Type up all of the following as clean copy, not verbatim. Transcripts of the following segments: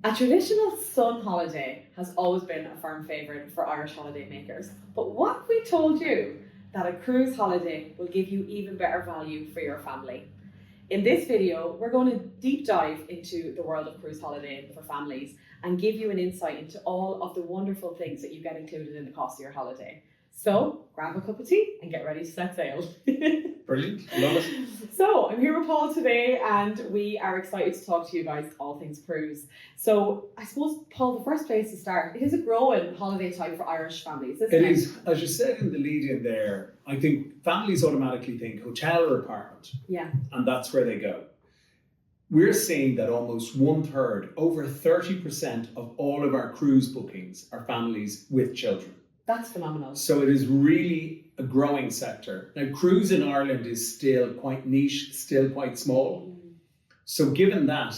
A traditional sun holiday has always been a firm favourite for Irish holiday makers. But what if we told you that a cruise holiday will give you even better value for your family? In this video, we're going to deep dive into the world of cruise holidaying for families and give you an insight into all of the wonderful things that you get included in the cost of your holiday. So grab a cup of tea and get ready to set sail. Brilliant, love it. So I'm here with Paul today and we are excited to talk to you guys all things cruise. So I suppose, Paul, the first place to start, it is a growing holiday type for Irish families, isn't it? It is, as you said in the lead in there, I think families automatically think hotel or apartment. Yeah. And that's where they go. We're seeing that almost 1/3, over 30% of all of our cruise bookings are families with children. That's phenomenal. So it is really a growing sector. Now, cruise in Ireland is still quite niche, still quite small. So given that,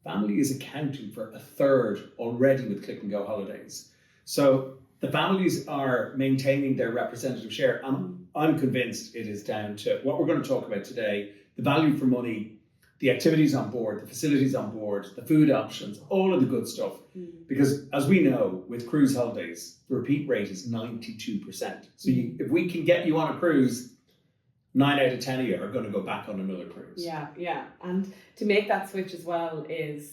family is accounting for 1/3 already with Click&Go Holidays. So the families are maintaining their representative share. I'm convinced it is down to what we're going to talk about today, the value for money, the activities on board, the facilities on board, the food options, all of the good stuff. Because as we know, with cruise holidays, the repeat rate is 92%. So if we can get you on a cruise, 9 out of 10 of you are going to go back on another cruise. Yeah. And to make that switch as well it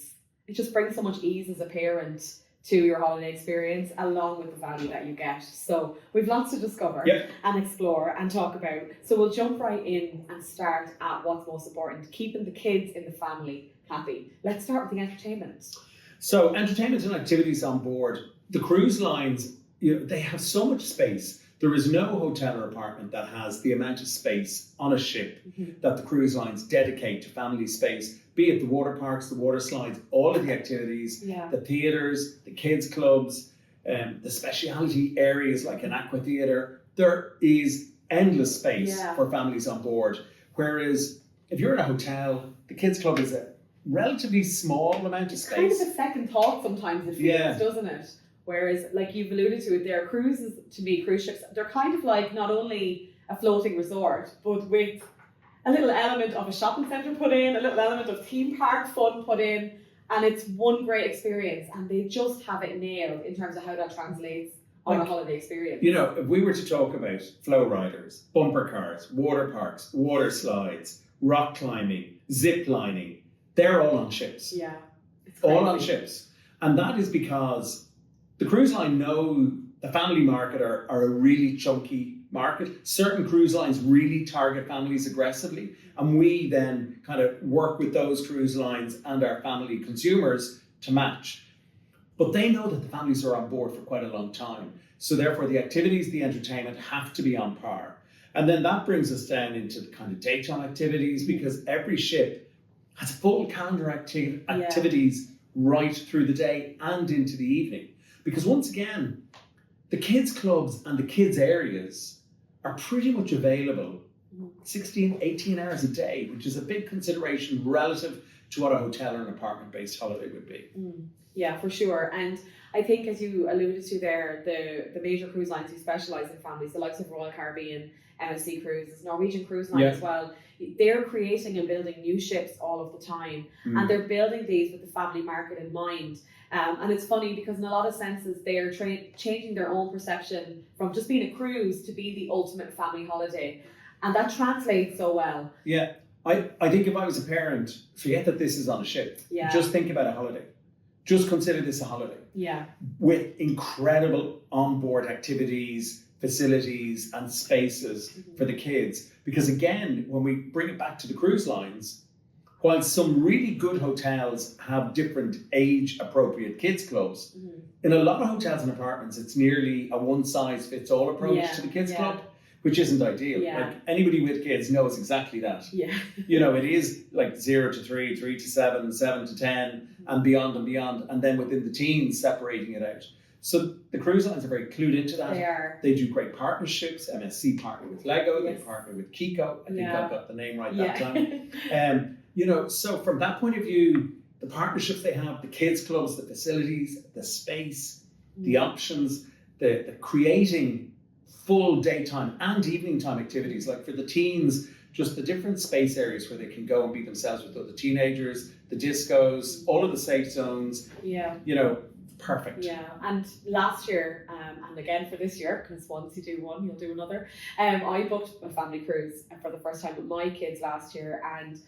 just brings so much ease as a parent to your holiday experience, along with the value that you get. So we've lots to discover and explore and talk about. So we'll jump right in and start at what's most important, keeping the kids in the family happy. Let's start with the entertainment. So entertainment and activities on board. The cruise lines, they have so much space. There is no hotel or apartment that has the amount of space on a ship that the cruise lines dedicate to family space, be it the water parks, the water slides, all of the activities, the theatres, the kids clubs, the specialty areas like an aqua theatre. There is endless space for families on board. Whereas if you're in a hotel, the kids club is a relatively small amount of space. Kind of a second thought sometimes, it feels, doesn't it? Whereas, like you've alluded to it there, cruises, to me, cruise ships, they're kind of like not only a floating resort, but with a little element of a shopping centre put in, a little element of theme park fun put in, and it's one great experience. And they just have it nailed in terms of how that translates on a holiday experience. If we were to talk about flow riders, bumper cars, water parks, water slides, rock climbing, zip lining, they're all on ships. Yeah. All on ships. And that is because the cruise line know the family market are a really chunky market. Certain cruise lines really target families aggressively. And we then kind of work with those cruise lines and our family consumers to match. But they know that the families are on board for quite a long time. So therefore the activities, the entertainment have to be on par. And then that brings us down into the kind of daytime activities, because every ship has full calendar activities right through the day and into the evening. Because once again, the kids clubs and the kids areas are pretty much available 16, 18 hours a day, which is a big consideration relative to what a hotel or an apartment-based holiday would be. Yeah, for sure. And I think, as you alluded to there, the major cruise lines who specialise in families, the likes of Royal Caribbean, MSC Cruises, Norwegian Cruise Line as well, they're creating and building new ships all of the time. And they're building these with the family market in mind. And it's funny because in a lot of senses, they're changing their own perception from just being a cruise to be the ultimate family holiday. And that translates so well. Yeah, I think if I was a parent, forget that this is on a ship. Just think about a holiday. Just consider this a holiday. Yeah. With incredible onboard activities, facilities and spaces for the kids. Because again, when we bring it back to the cruise lines, while some really good hotels have different age-appropriate kids clubs, in a lot of hotels and apartments, it's nearly a one-size-fits-all approach to the kids club, which isn't ideal. Like anybody with kids knows exactly that. It is like 0 to 3, 3 to 7, 7 to 10, and beyond, and then within the teens, separating it out. So the cruise lines are very clued into that. They are. They do great partnerships. MSC partner with Lego, they partner with Kiko. I think I got the name right that time. So from that point of view, the partnerships they have, the kids clubs, the facilities, the space, the options, the creating full daytime and evening time activities. Like for the teens, just the different space areas where they can go and be themselves with other teenagers, the discos, all of the safe zones. Yeah. You know, perfect. Yeah, and last year, and again for this year, because once you do one, you'll do another. I booked a family cruise for the first time with my kids last year, and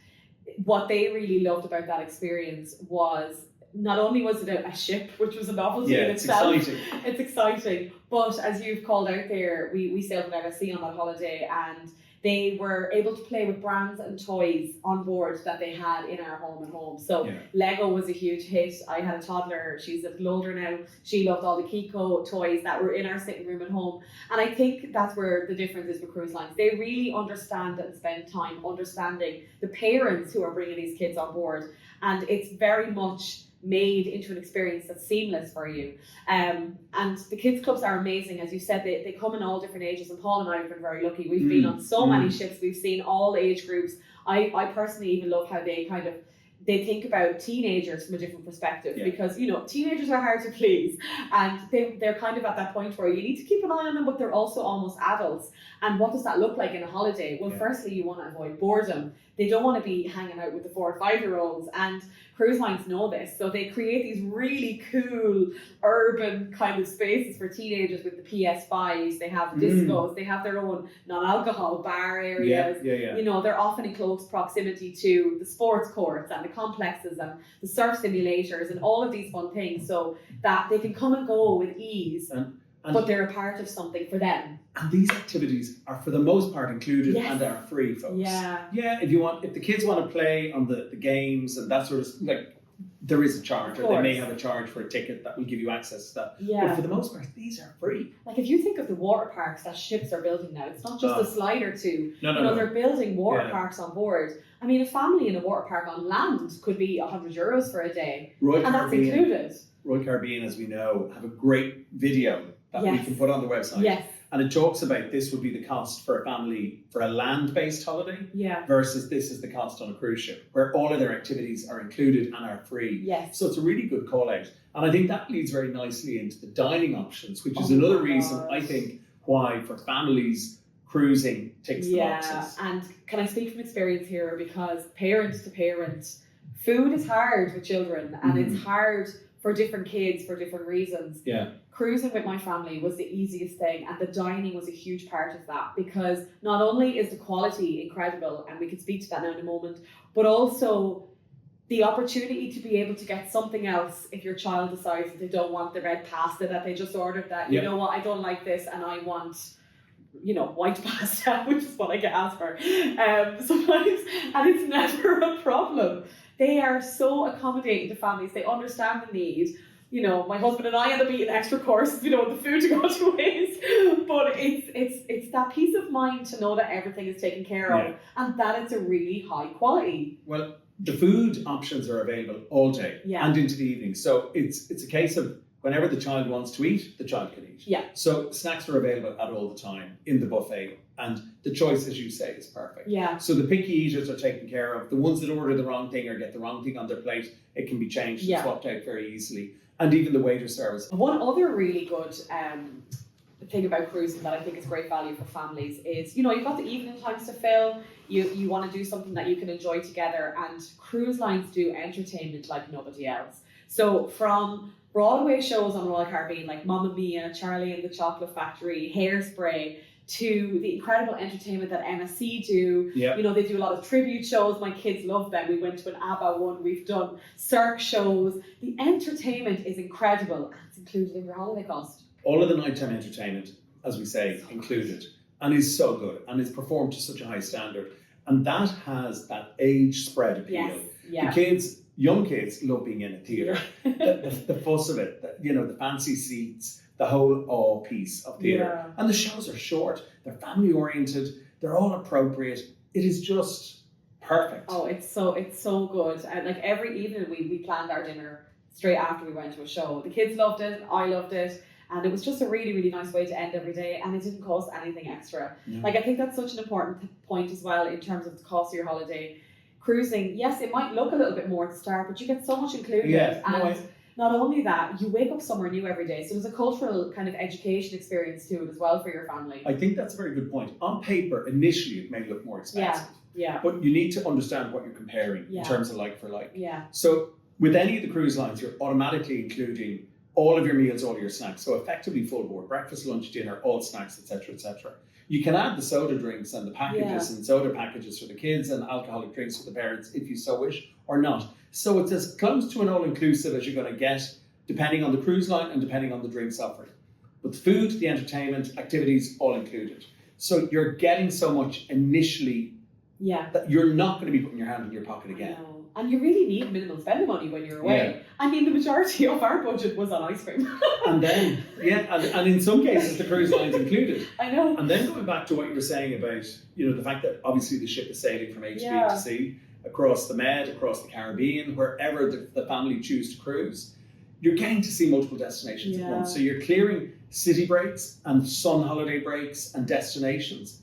what they really loved about that experience was not only was it a ship, which was a novelty in itself. It's exciting, but as you've called out there, we sailed with MSC on that holiday, and they were able to play with brands and toys on board that they had in our home and home. So Lego was a huge hit. I had a toddler, she's a little older now. She loved all the Kiko toys that were in our sitting room at home. And I think that's where the difference is with cruise lines. They really understand and spend time understanding the parents who are bringing these kids on board. And it's very much made into an experience that's seamless for you. And the kids clubs are amazing. As you said, they come in all different ages, and Paul and I have been very lucky. We've been on so many ships. We've seen all age groups. I personally even love how they think about teenagers from a different perspective, because teenagers are hard to please, and they're kind of at that point where you need to keep an eye on them, but they're also almost adults. And what does that look like in a holiday? Well, firstly, you want to avoid boredom. They don't want to be hanging out with the 4 or 5-year-olds, and cruise lines know this, so they create these really cool urban kind of spaces for teenagers with the PS5s. They have discos, they have their own non-alcohol bar areas. They're often in close proximity to the sports courts and the complexes and the surf simulators and all of these fun things, so that they can come and go with ease. But they're a part of something for them. And these activities are for the most part included and are free, folks. If the kids want to play on the games and that sort of, like, there is a charge, or they may have a charge for a ticket that will give you access to that. But for the most part, these are free. Like, if you think of the water parks that ships are building now, it's not just a slide or two. No, they're building water parks on board. I mean, a family in a water park on land could be €100 for a day, that's included. Royal Caribbean, as we know, have a great video that we can put on the website. And it talks about this would be the cost for a family for a land-based holiday versus this is the cost on a cruise ship, where all of their activities are included and are free. So it's a really good call out. And I think that leads very nicely into the dining options, which is another reason, I think, why for families cruising ticks the boxes. And can I speak from experience here? Because parent to parent, food is hard with children, and it's hard for different kids for different reasons. Cruising with my family was the easiest thing, and the dining was a huge part of that, because not only is the quality incredible, and we can speak to that now in a moment, but also the opportunity to be able to get something else if your child decides that they don't want the red pasta that they just ordered, that you know what, I don't like this and I want white pasta, which is what I get asked for sometimes, and it's never a problem. They are so accommodating to families. They understand the need. My husband and I end up eating extra courses, with the food to go to waste. But it's that peace of mind to know that everything is taken care of and that it's a really high quality. Well, the food options are available all day and into the evening. So it's a case of whenever the child wants to eat, the child can eat. So snacks are available at all the time in the buffet. And the choice, as you say, is perfect. So the picky eaters are taken care of. The ones that order the wrong thing or get the wrong thing on their plate, it can be changed and swapped out very easily. And even the waiter service. One other really good thing about cruising that I think is great value for families is, you've got the evening times to fill. You want to do something that you can enjoy together, and cruise lines do entertainment like nobody else. So from Broadway shows on Royal Caribbean like Mamma Mia, Charlie and the Chocolate Factory, Hairspray, to the incredible entertainment that MSC do. They do a lot of tribute shows. My kids love them. We went to an ABBA one. We've done Cirque shows. The entertainment is incredible, and it's included in your holiday cost. All of the nighttime entertainment, as we say, included, and is so good, and is performed to such a high standard. And that has that age spread appeal. The young kids love being in a theatre. the fuss of it, the fancy seats, the whole awe piece of theatre. And the shows are short, they're family oriented, they're all appropriate. It is just perfect. Oh, it's so good. And like every evening we planned our dinner straight after we went to a show. The kids loved it, I loved it, and it was just a really, really nice way to end every day, and it didn't cost anything extra. Like, I think that's such an important point as well in terms of the cost of your holiday. Cruising, yes, it might look a little bit more at the start, but you get so much included. not only that, you wake up somewhere new every day. So there's a cultural kind of education experience to it as well for your family. I think that's a very good point. On paper, initially, it may look more expensive. Yeah. But you need to understand what you're comparing in Yeah. terms of like for like. Yeah. So with any of the cruise lines, you're automatically including all of your meals, all of your snacks. So effectively full board, breakfast, lunch, dinner, all snacks, etc., etc. You can add the soda drinks and the packages and soda packages for the kids and alcoholic drinks for the parents if you so wish or not. So it's as close to an all-inclusive as you're going to get, depending on the cruise line and depending on the drinks offered. But the food, the entertainment, activities, all included. So you're getting so much initially that you're not going to be putting your hand in your pocket again. I know. And you really need minimum spending money when you're away. Yeah. I mean, the majority of our budget was on ice cream. And then, and in some cases the cruise line's included. I know. And then going back to what you were saying about, the fact that obviously the ship is sailing from A to B to C, across the Med, across the Caribbean, wherever the family choose to cruise, you're getting to see multiple destinations at once. So you're clearing city breaks and sun holiday breaks and destinations.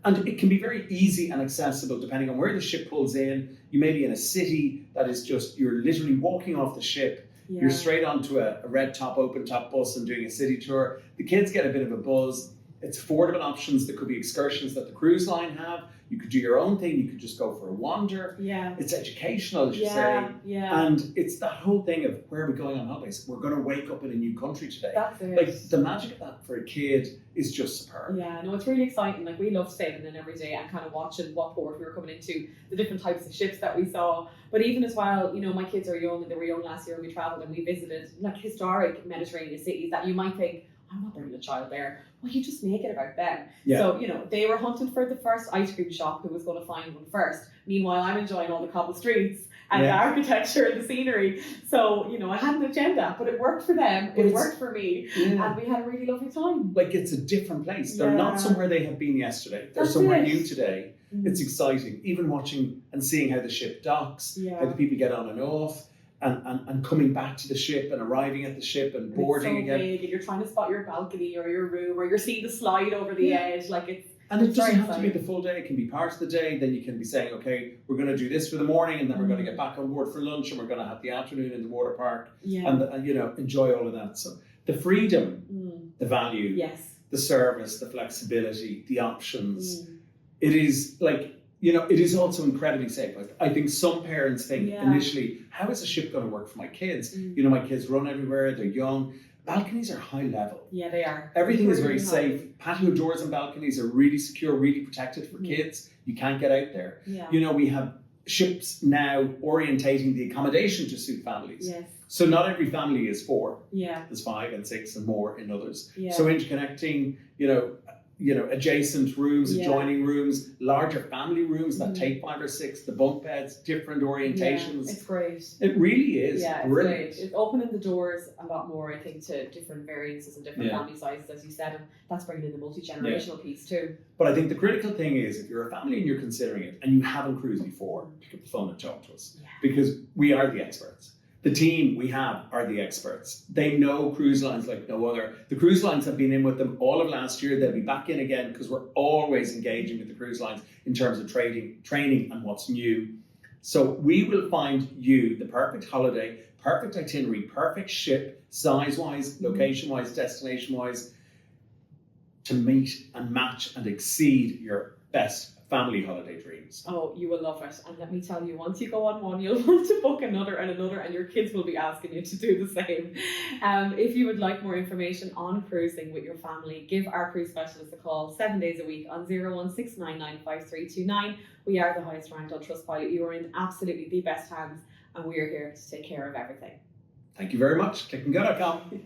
And it can be very easy and accessible depending on where the ship pulls in. You may be in a city that is just, you're literally walking off the ship. You're straight onto a red top, open top bus and doing a city tour. The kids get a bit of a buzz. It's affordable options. There could be excursions that the cruise line have. You could do your own thing. You could just go for a wander. Yeah. It's educational, as you say. Yeah. And it's that whole thing of where are we going on holidays? We're going to wake up in a new country today. That's it. Like the magic of that for a kid is just superb. Yeah, no, it's really exciting. Like we loved sailing in every day and kind of watching what port we were coming into, the different types of ships that we saw. But even as well, my kids are young and they were young last year when we travelled and we visited like historic Mediterranean cities that you might think, I'm not bringing a child there. Well, you just make it about them. Yeah. So, they were hunting for the first ice cream shop who was going to find one first. Meanwhile, I'm enjoying all the cobble streets and the architecture and the scenery. So, I had an agenda, but it worked for them. It worked for me. Yeah. And we had a really lovely time. Like it's a different place. They're not somewhere they have been yesterday. They're somewhere new today. It's exciting. Even watching and seeing how the ship docks, how the people get on and off. And coming back to the ship and arriving at the ship and boarding it's so again. Big, and you're trying to spot your balcony or your room or you're seeing the slide over the edge. Like and it doesn't have to be the full day. It can be part of the day. Then you can be saying, okay, we're going to do this for the morning, and then we're going to get back on board for lunch, and we're going to have the afternoon in the water park, and enjoy all of that. So the freedom, the value, the service, the flexibility, the options. It is like. It is also incredibly safe. I think some parents think initially, how is a ship going to work for my kids? My kids run everywhere, they're young. Balconies are high level. Yeah, they are. Everything is very safe. Patio doors and balconies are really secure, really protected for kids. You can't get out there. Yeah. We have ships now orientating the accommodation to suit families. Yes. So not every family is 4. Yeah. There's 5 and 6 and more in others. Yeah. So interconnecting, adjacent rooms, adjoining rooms, larger family rooms that take 5 or 6, the bunk beds, different orientations. Yeah, it's great. It really is. Yeah, it's brilliant. Great. It's opening the doors a lot more, I think, to different variances and different family sizes, as you said, and that's bringing in the multi-generational piece too. But I think the critical thing is, if you're a family and you're considering it and you haven't cruised before, pick up the phone and talk to us because we are the experts. The team we have are the experts. They know cruise lines like no other. The cruise lines have been in with them all of last year. They'll be back in again because we're always engaging with the cruise lines in terms of training and what's new. So we will find you the perfect holiday, perfect itinerary, perfect ship, size-wise, location-wise, destination-wise, to meet and match and exceed your best family holiday dreams. Oh, you will love it. And let me tell you, once you go on one, you'll want to book another and another, and your kids will be asking you to do the same. If you would like more information on cruising with your family, give our cruise specialist a call 7 days a week on 016995329. We are the highest ranked on Trustpilot. You are in absolutely the best hands, and we are here to take care of everything. Thank you very much. Click&Go.com.